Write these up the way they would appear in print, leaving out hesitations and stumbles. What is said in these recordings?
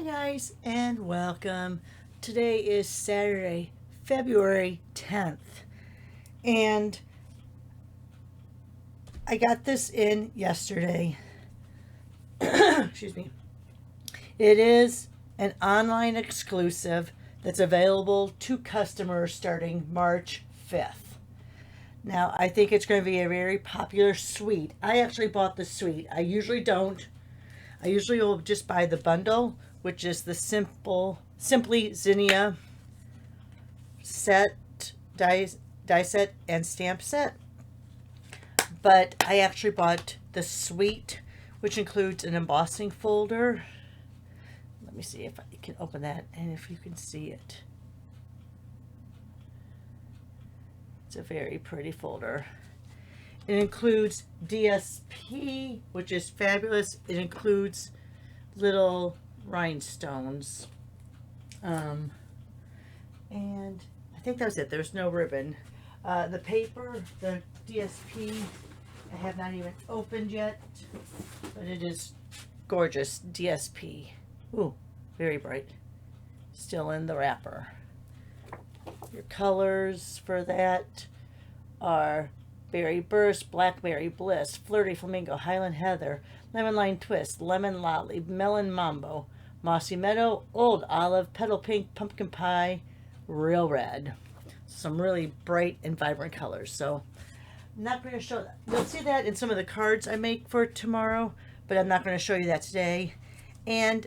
Hi guys and welcome. Today is Saturday, February 10th, and I got this in yesterday. Excuse me. It is an online exclusive that's available to customers starting March 5th. Now, I think it's going to be a very popular suite. I actually bought the suite. I usually don't. I usually will just buy the bundle, which is the Simply Zinnia set, die set, and stamp set. But I actually bought the suite, which includes an embossing folder. Let me see if I can open that and if you can see it. It's a very pretty folder. It includes DSP, which is fabulous. It includes little rhinestones. And I think that was it. There's no ribbon. The paper, the DSP, I have not even opened yet, but it is gorgeous DSP. Ooh, very bright. Still in the wrapper. Your colors for that are Berry Burst, Blackberry Bliss, Flirty Flamingo, Highland Heather, Lemon Lime Twist, Lemon Lolly, Melon Mambo, Mossy Meadow, Old Olive, Petal Pink, Pumpkin Pie, Real Red. Some really bright and vibrant colors. So I'm not going to show that. You'll see that in some of the cards I make for tomorrow, but I'm not going to show you that today. And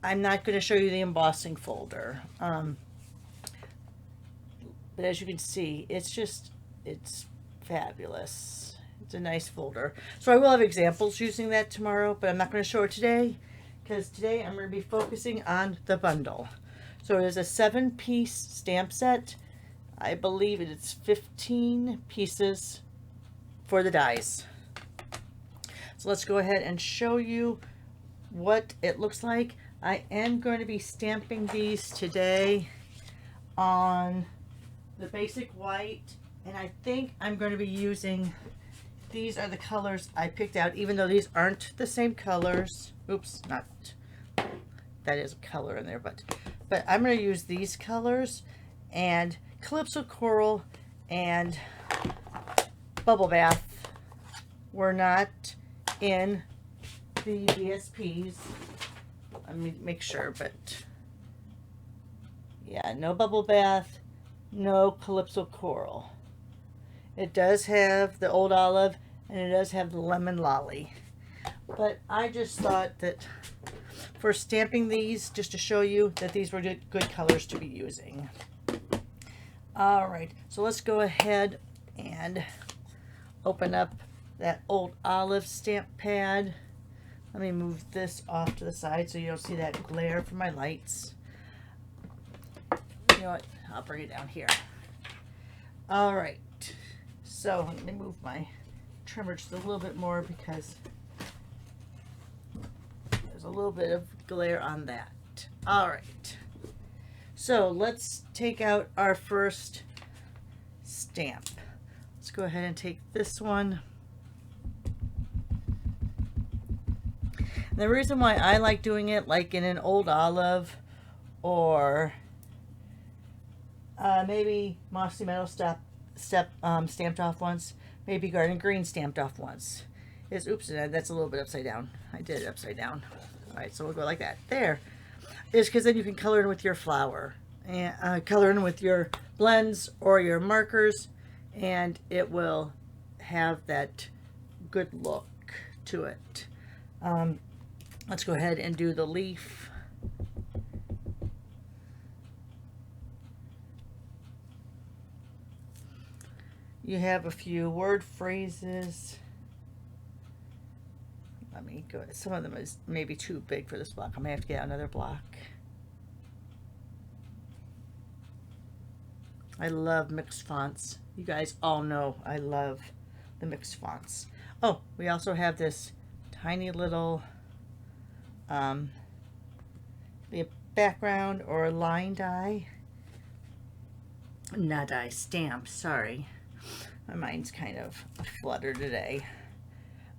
I'm not going to show you the embossing folder. But as you can see, it's fabulous. It's a nice folder. So I will have examples using that tomorrow, but I'm not going to show it today because today I'm going to be focusing on the bundle. So it is a 7-piece stamp set. I believe it's 15 pieces for the dies. So let's go ahead and show you what it looks like. I am going to be stamping these today on the basic white, and I think I'm going to be using, these are the colors I picked out, even though these aren't the same colors. Oops, not, that is a color in there, but I'm going to use these colors, and Calypso Coral and Bubble Bath were not in the DSPs. Let me make sure, but yeah, no Bubble Bath, no Calypso Coral. It does have the Old Olive and it does have the Lemon Lolly. But I just thought that for stamping these, just to show you that these were good colors to be using. Alright, so let's go ahead and open up that Old Olive stamp pad. Let me move this off to the side so you don't see that glare from my lights. You know what? I'll bring it down here. All right. So let me move my trimmer just a little bit more because there's a little bit of glare on that. All right. So let's take out our first stamp. Let's go ahead and take this one. And the reason why I like doing it like in an Old Olive or maybe Mossy Meadow stamped off once, maybe Garden Green stamped off once, is, oops, that's a little bit upside down. I did it upside down. All right, so we'll go like that. There. Is because then you can color in with your flower and color in with your blends or your markers, and it will have that good look to it. Let's go ahead and do the leaf. You have a few word phrases. Let me go. Some of them is maybe too big for this block. I may have to get another block. I love mixed fonts. You guys all know I love the mixed fonts. Oh, we also have this tiny little the background or line die. Not die, stamp, sorry. My mind's kind of fluttered today.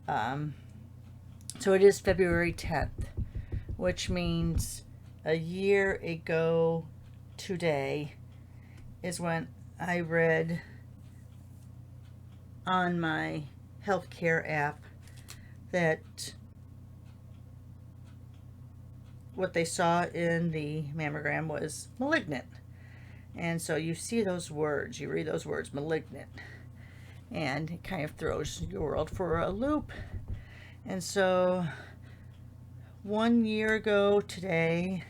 So it is February 10th, which means a year ago today is when I read on my healthcare app that what they saw in the mammogram was malignant. And so you see those words, you read those words, malignant, and it kind of throws your world for a loop. And so 1 year ago today,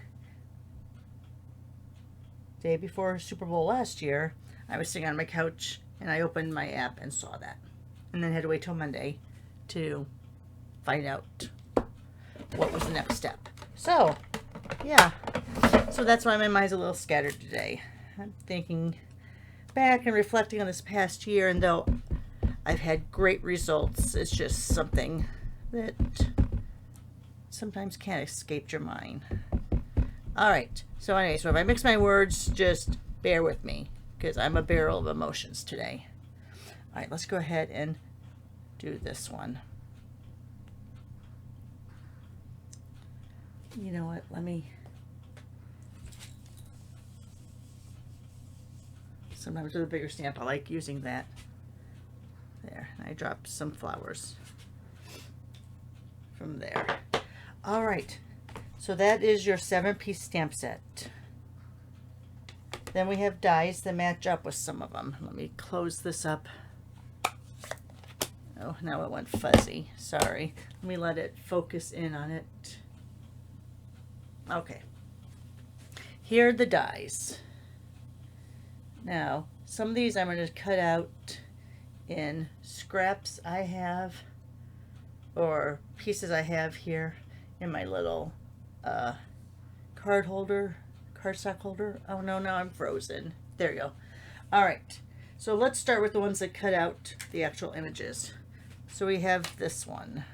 day before Super Bowl last year, I was sitting on my couch and I opened my app and saw that, and then had to wait till Monday to find out what was the next step. So yeah, so that's why my mind's a little scattered today. I'm thinking back and reflecting on this past year, and though I've had great results, it's just something that sometimes can't escape your mind. All right, so anyway, so if I mix my words, just bear with me, because I'm a barrel of emotions today. All right, let's go ahead and do this one. You know what, let me... Sometimes with a bigger stamp, I like using that. There, I dropped some flowers from there. All right, so that is your 7-piece stamp set. Then we have dies that match up with some of them. Let me close this up. Oh, now it went fuzzy. Sorry. Let me let it focus in on it. Okay. Here are the dies. Now, some of these I'm going to cut out in scraps I have, or pieces I have here in my little cardstock holder. Oh no, now I'm frozen. There you go. All right, so let's start with the ones that cut out the actual images. So we have this one.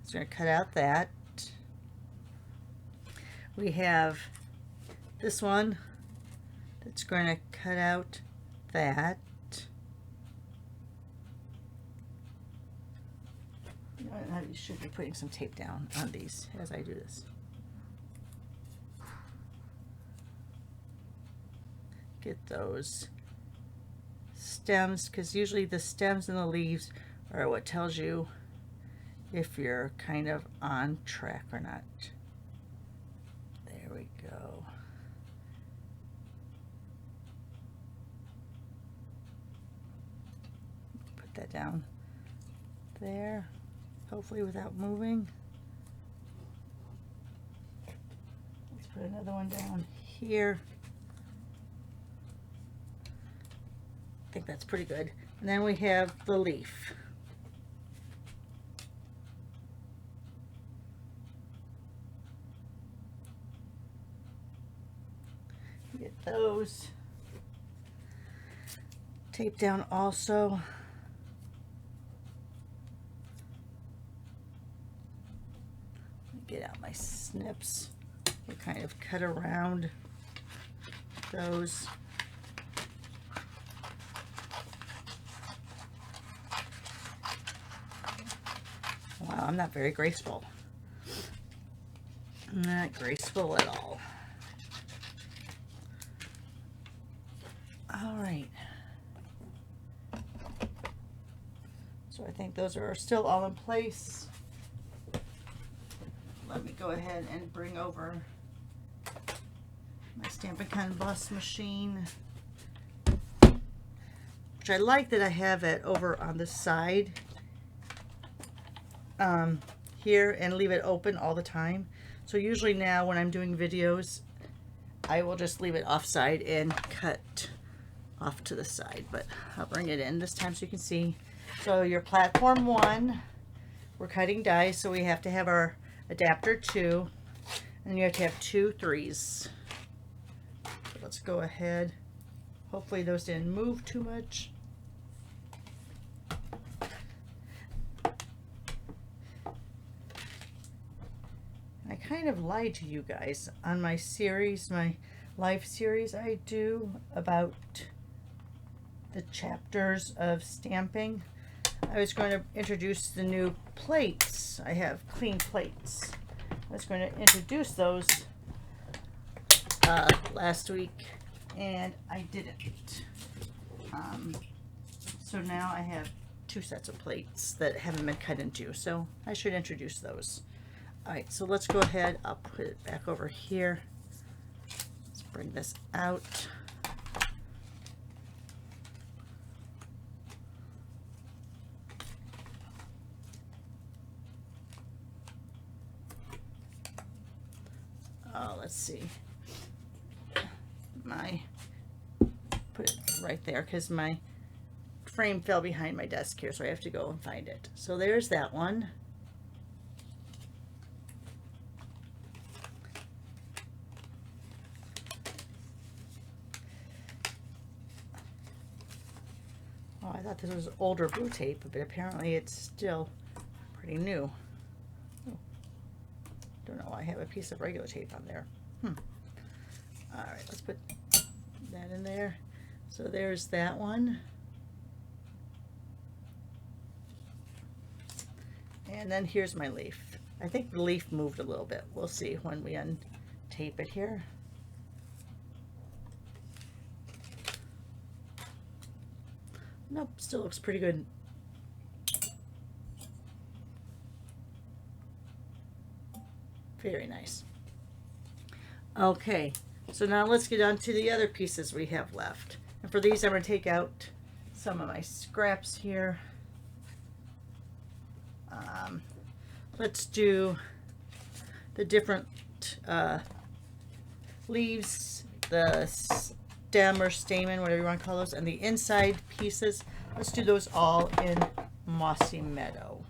It's going to cut out that. We have this one that's going to cut out that. I should be putting some tape down on these as I do this. Get those stems, because usually the stems and the leaves are what tells you if you're kind of on track or not. There we go. Put that down there, hopefully without moving. Let's put another one down here. I think that's pretty good. And then we have the leaf. Get those taped down also. Get out my snips. We kind of cut around those. Wow, I'm not very graceful. Not graceful at all. All right. So I think those are still all in place. Let me go ahead and bring over my Stampin' Con bus machine, which I like that I have it over on the side here, and leave it open all the time. So usually now when I'm doing videos, I will just leave it offside and cut off to the side, but I'll bring it in this time so you can see. So your platform 1, we're cutting dies, so we have to have our adapter 2, and you have to have 2 3s. So let's go ahead. Hopefully those didn't move too much. I kind of lied to you guys on my series, my live series I do about the chapters of stamping. I was going to introduce the new plates. I have clean plates. was going to introduce those last week, and I didn't. So now I have 2 sets of plates that haven't been cut into, so I should introduce those. All right, so let's go ahead. I'll put it back over here. Let's bring this out. Oh, let's see. Put it right there because my frame fell behind my desk here, so I have to go and find it. So there's that one. Oh, I thought this was older blue tape, but apparently it's still pretty new. Oh, don't know why I have a piece of regular tape on there. All right, let's put that in there. So there's that one. And then here's my leaf. I think the leaf moved a little bit. We'll see when we untape it here. Nope, still looks pretty good. Very nice. Okay, so now let's get on to the other pieces we have left. And for these, I'm going to take out some of my scraps here. Let's do the different leaves, the stem or stamen, whatever you want to call those, and the inside pieces. Let's do those all in Mossy Meadow.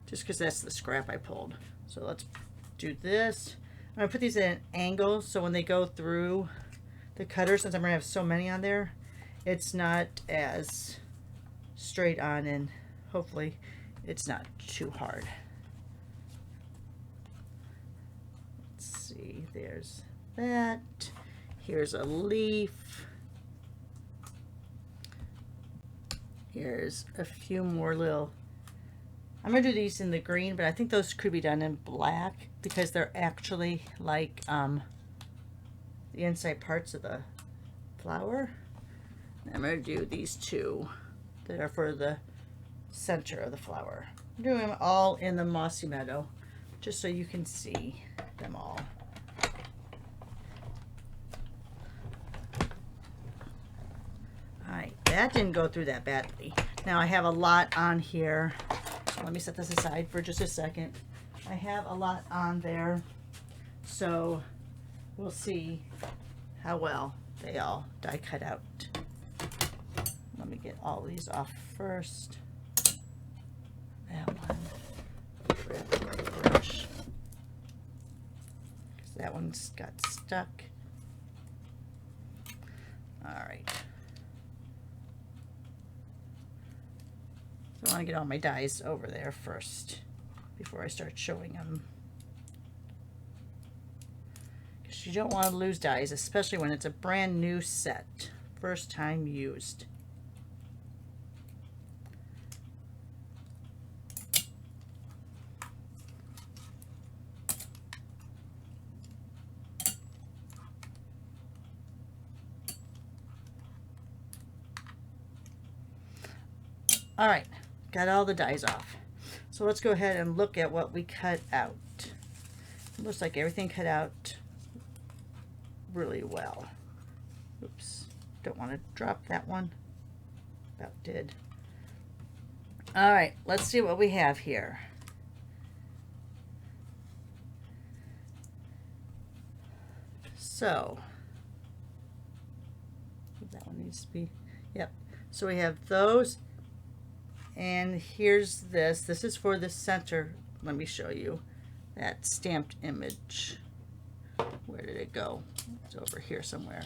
Just because that's the scrap I pulled. So let's do this. I'm going to put these at an angle so when they go through the cutter, since I'm going to have so many on there, it's not as straight on, and hopefully it's not too hard. Let's see, there's that. Here's a leaf. Here's a few more little. I'm going to do these in the green, but I think those could be done in black because they're actually like the inside parts of the flower. I'm going to do these 2 that are for the center of the flower. I'm doing them all in the Mossy Meadow just so you can see them all. Alright, that didn't go through that badly. Now I have a lot on here. Let me set this aside for just a second. I have a lot on there, so we'll see how well they all die cut out. Let me get all these off first. That one. Grab the brush. That one's got stuck. All right. So I want to get all my dies over there first before I start showing them. Because you don't want to lose dies, especially when it's a brand new set, first time used. All right, got all the dies off. So let's go ahead and look at what we cut out. It looks like everything cut out really well. Oops, don't want to drop that one. About did. All right, let's see what we have here. So, that one needs to be, yep. So we have those. And here's this. This is for the center. Let me show you that stamped image. Where did it go? It's over here somewhere.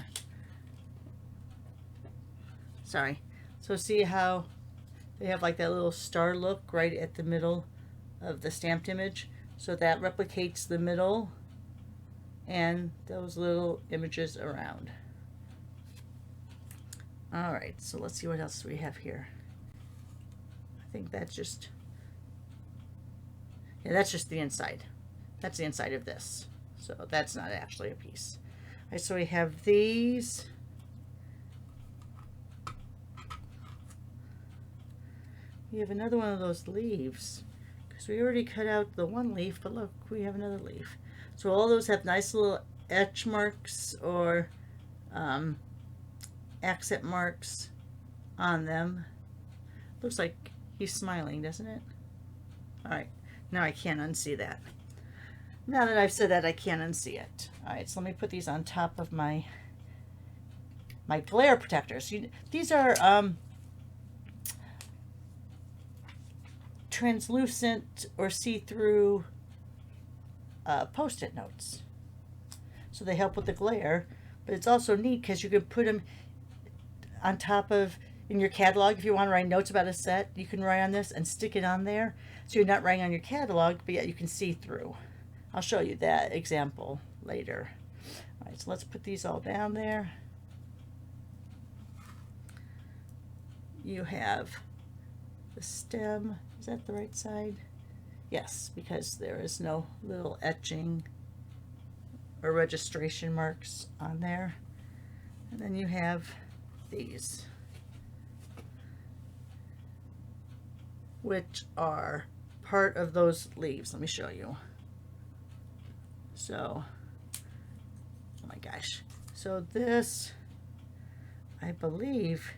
Sorry. So see how they have like that little star look right at the middle of the stamped image? So that replicates the middle and those little images around. All right, so let's see what else we have here. I think that's just, Yeah, that's just the inside. That's the inside of this. So that's not actually a piece. All right, so we have these. We have another one of those leaves because we already cut out the one leaf, but look, we have another leaf. So all those have nice little etch marks or accent marks on them. Looks like he's smiling, doesn't it? All right, now I can't unsee that. Now that I've said that, I can't unsee it. All right, so let me put these on top of my glare protectors. These are translucent or see-through post-it notes. So they help with the glare, but it's also neat because you can put them on top of, in your catalog, if you want to write notes about a set, you can write on this and stick it on there. So you're not writing on your catalog, but yet you can see through. I'll show you that example later. All right, so let's put these all down there. You have the stem. Is that the right side? Yes, because there is no little etching or registration marks on there. And then you have these, which are part of those leaves. Let me show you. So, oh my gosh. So this, I believe,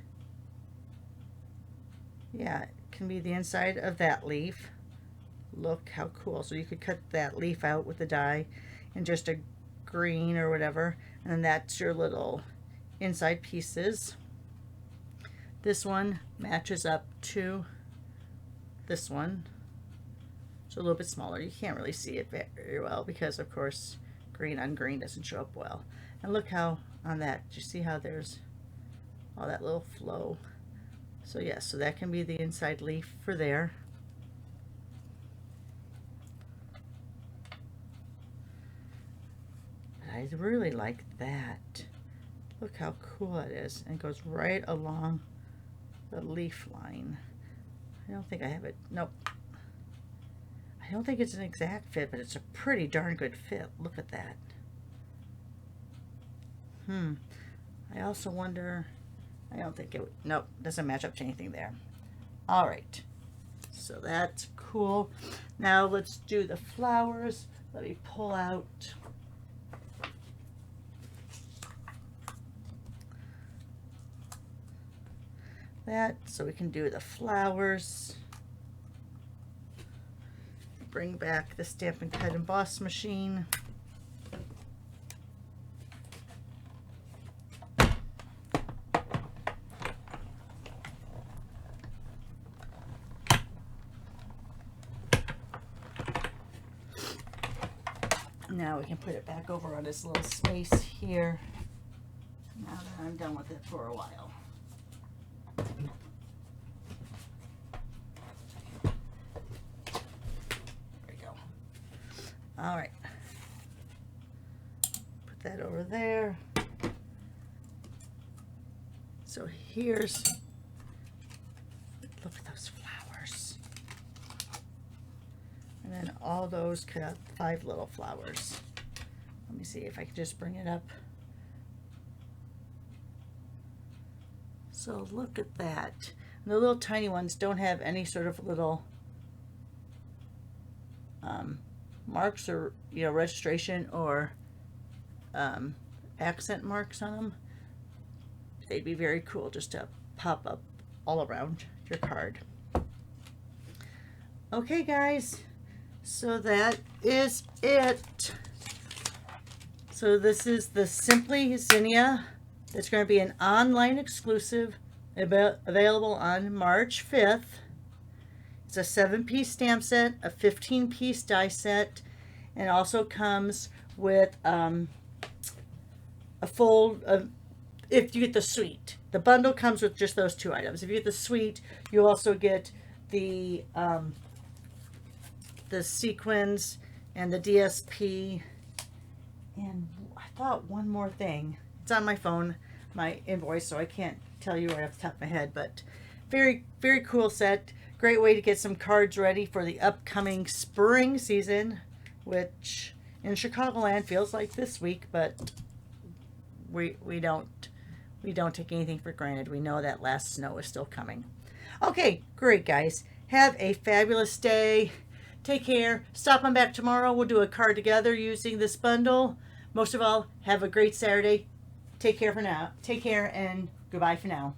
yeah, it can be the inside of that leaf. Look how cool. So you could cut that leaf out with the die in just a green or whatever, and then that's your little inside pieces. This one matches up to this one. It's a little bit smaller. You can't really see it very well because, of course, green on green doesn't show up well. And look how on that, do you see how there's all that little flow? So yes, so that can be the inside leaf for there. I really like that. Look how cool it is. And it goes right along the leaf line. I don't think I have it. Nope. I don't think it's an exact fit, but it's a pretty darn good fit. Look at that. I also wonder, I don't think it would, nope, doesn't match up to anything there. All right, so that's cool. Now let's do the flowers. Let me pull out that so we can do the flowers. Bring back the Stampin' Cut Emboss machine. Now we can put it back over on this little space here. Now that I'm done with it for a while. All right, put that over there. So here's, look at those flowers. And then all those cut out 5 little flowers. Let me see if I can just bring it up. So look at that. And the little tiny ones don't have any sort of little marks or, you know, registration or accent marks on them. They'd be very cool just to pop up all around your card. Okay guys, so that is it. So this is the Simply Zinnia. It's going to be an online exclusive available on March 5th. It's a 7-piece stamp set, a 15-piece die set, and also comes with a fold of, if you get the suite. The bundle comes with just those 2 items. If you get the suite, you also get the sequins and the DSP. And I thought one more thing. It's on my phone, my invoice, so I can't tell you right off the top of my head, but very, very cool set. Great way to get some cards ready for the upcoming spring season, which in Chicagoland feels like this week, but we don't take anything for granted. We know that last snow is still coming. Okay, great guys. Have a fabulous day. Take care. Stop on back tomorrow. We'll do a card together using this bundle. Most of all, have a great Saturday. Take care for now. Take care and goodbye for now.